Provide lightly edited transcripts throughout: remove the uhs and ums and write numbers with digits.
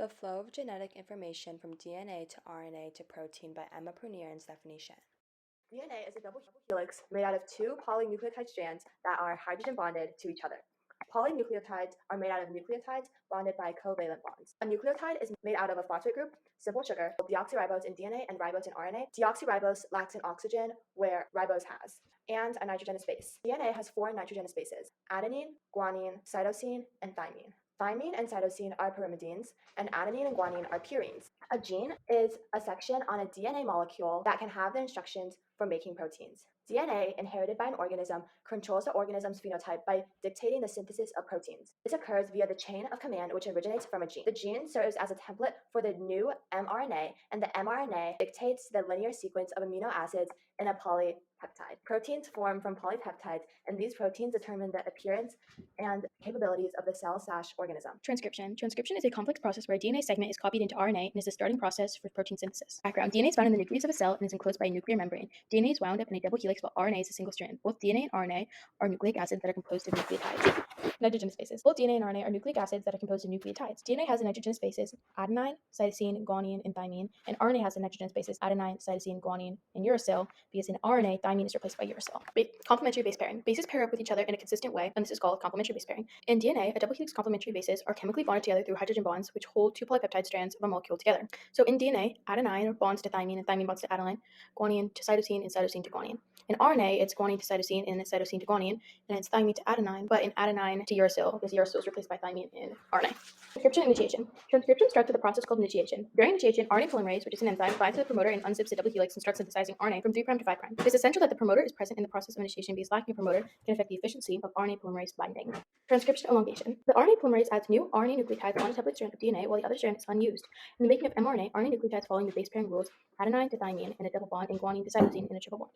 The flow of genetic information from DNA to RNA to protein by Emma Prunier and Stephanie Shen. DNA is a double helix made out of two polynucleotide strands that are hydrogen bonded to each other. Polynucleotides are made out of nucleotides bonded by covalent bonds. A nucleotide is made out of a phosphate group, simple sugar, deoxyribose in DNA, and ribose in RNA. Deoxyribose lacks an oxygen where ribose has, and a nitrogenous base. DNA has 4 nitrogenous bases: adenine, guanine, cytosine, and thymine. Thymine and cytosine are pyrimidines, and adenine and guanine are purines. A gene is a section on a DNA molecule that can have the instructions for making proteins. DNA, inherited by an organism, controls the organism's phenotype by dictating the synthesis of proteins. This occurs via the chain of command, which originates from a gene. The gene serves as a template for the new mRNA, and the mRNA dictates the linear sequence of amino acids in a polypeptide. Proteins form from polypeptides, and these proteins determine the appearance and capabilities of the cell/organism. Transcription. Transcription is a complex process where a DNA segment is copied into RNA and is the starting process for protein synthesis. Background. DNA is found in the nucleus of a cell and is enclosed by a nuclear membrane. DNA is wound up in a double helix while RNA is a single strand. Both DNA and RNA are nucleic acids that are composed of nucleotides. Nitrogenous bases. Both DNA and RNA are nucleic acids that are composed of nucleotides. DNA has the nitrogenous bases adenine, cytosine, guanine, and thymine, and RNA has the nitrogenous bases adenine, cytosine, guanine, and uracil, because in RNA, thymine is replaced by uracil. Complementary base pairing. Bases pair up with each other in a consistent way, and this is called complementary base pairing. In DNA, a double helix complementary bases are chemically bonded together through hydrogen bonds, which hold two polypeptide strands of a molecule together. So in DNA, adenine bonds to thymine, and thymine bonds to adenine, guanine to cytosine, and cytosine to guanine. In RNA, it's guanine to cytosine, and it's cytosine to guanine, and it's thymine to adenine, but in adenine to uracil, because uracil is replaced by thymine in RNA. Transcription initiation. Transcription starts with a process called initiation. During initiation, RNA polymerase, which is an enzyme, binds to the promoter and unzips the double helix and starts synthesizing RNA from 3' to 5'. It is essential that the promoter is present in the process of initiation because lacking a promoter can affect the efficiency of RNA polymerase binding. Transcription elongation. The RNA polymerase adds new RNA nucleotides on a template strand of DNA while the other strand is unused. In the making of mRNA, RNA nucleotides following the base pairing rules, adenine to thymine in a double bond and guanine to cytosine in a triple bond.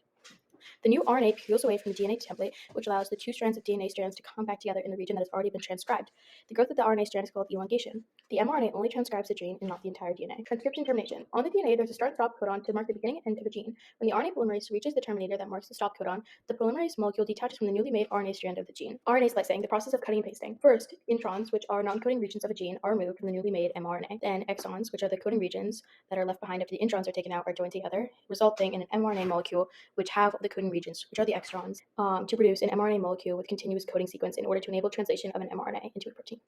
The new RNA peels away from the DNA template, which allows the two strands of DNA strands to come back together in the region that has already been transcribed. The growth of the RNA strand is called elongation. The mRNA only transcribes the gene and not the entire DNA. Transcription termination. On the DNA, there's a start-stop codon to mark the beginning and end of a gene. When the RNA polymerase reaches the terminator that marks the stop codon, the polymerase molecule detaches from the newly made RNA strand of the gene. RNA splicing, the process of cutting and pasting. First, introns, which are non-coding regions of a gene, are removed from the newly made mRNA. Then exons, which are the coding regions that are left behind after the introns are taken out, are joined together, resulting in an mRNA molecule which have the coding regions, which are the extrons, to produce an mRNA molecule with continuous coding sequence in order to enable translation of an mRNA into a protein.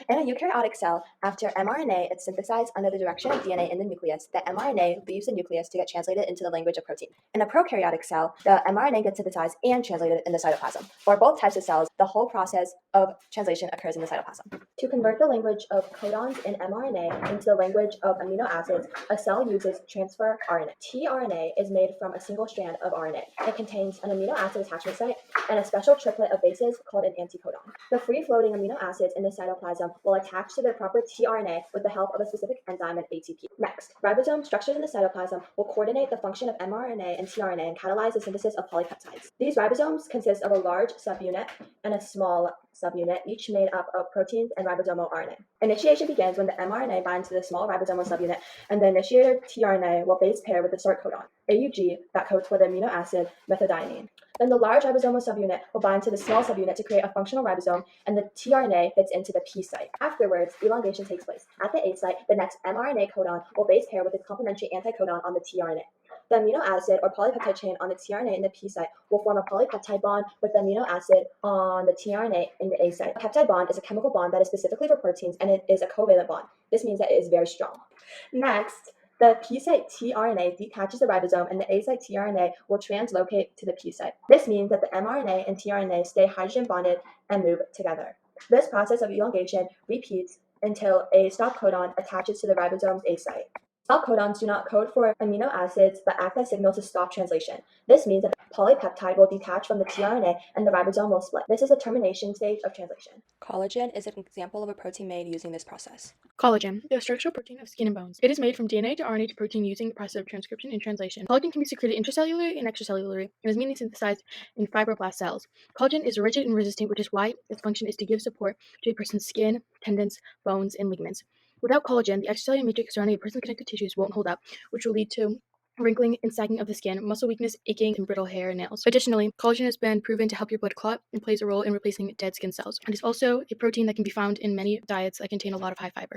In a eukaryotic cell, after mRNA is synthesized under the direction of DNA in the nucleus, the mRNA leaves the nucleus to get translated into the language of protein. In a prokaryotic cell, the mRNA gets synthesized and translated in the cytoplasm. For both types of cells, the whole process of translation occurs in the cytoplasm. To convert the language of codons in mRNA into the language of amino acids, a cell uses transfer RNA. tRNA is made from a single strand of RNA. It contains an amino acid attachment site and a special triplet of bases called an anticodon. The free-floating amino acids in the cytoplasm will attach to their proper tRNA with the help of a specific enzyme and ATP. Next, ribosomes structured in the cytoplasm will coordinate the function of mRNA and tRNA and catalyze the synthesis of polypeptides. These ribosomes consist of a large subunit and a small subunit, each made up of proteins and ribosomal RNA. Initiation begins when the mRNA binds to the small ribosomal subunit, and the initiator tRNA will base pair with the start codon, AUG, that codes for the amino acid methionine. Then the large ribosomal subunit will bind to the small subunit to create a functional ribosome, and the tRNA fits into the P site. Afterwards, elongation takes place. At the A site, the next mRNA codon will base pair with its complementary anticodon on the tRNA. The amino acid or polypeptide chain on the tRNA in the P site will form a polypeptide bond with the amino acid on the tRNA in the A site. A peptide bond is a chemical bond that is specifically for proteins, and it is a covalent bond. This means that it is very strong. Next, the P site tRNA detaches the ribosome, and the A site tRNA will translocate to the P site. This means that the mRNA and tRNA stay hydrogen bonded and move together. This process of elongation repeats until a stop codon attaches to the ribosome's A site. Stop codons do not code for amino acids but act as signals to stop translation. This means that the polypeptide will detach from the tRNA and the ribosome will split. This is the termination stage of translation. Collagen is an example of a protein made using this process. Collagen, the structural protein of skin and bones. It is made from DNA to RNA to protein using the process of transcription and translation. Collagen can be secreted intracellularly and extracellularly and is mainly synthesized in fibroblast cells. Collagen is rigid and resistant, which is why its function is to give support to a person's skin, tendons, bones, and ligaments. Without collagen, the extracellular matrix surrounding a person's connective tissues won't hold up, which will lead to wrinkling and sagging of the skin, muscle weakness, aching, and brittle hair and nails. Additionally, collagen has been proven to help your blood clot and plays a role in replacing dead skin cells. It is also a protein that can be found in many diets that contain a lot of high fiber.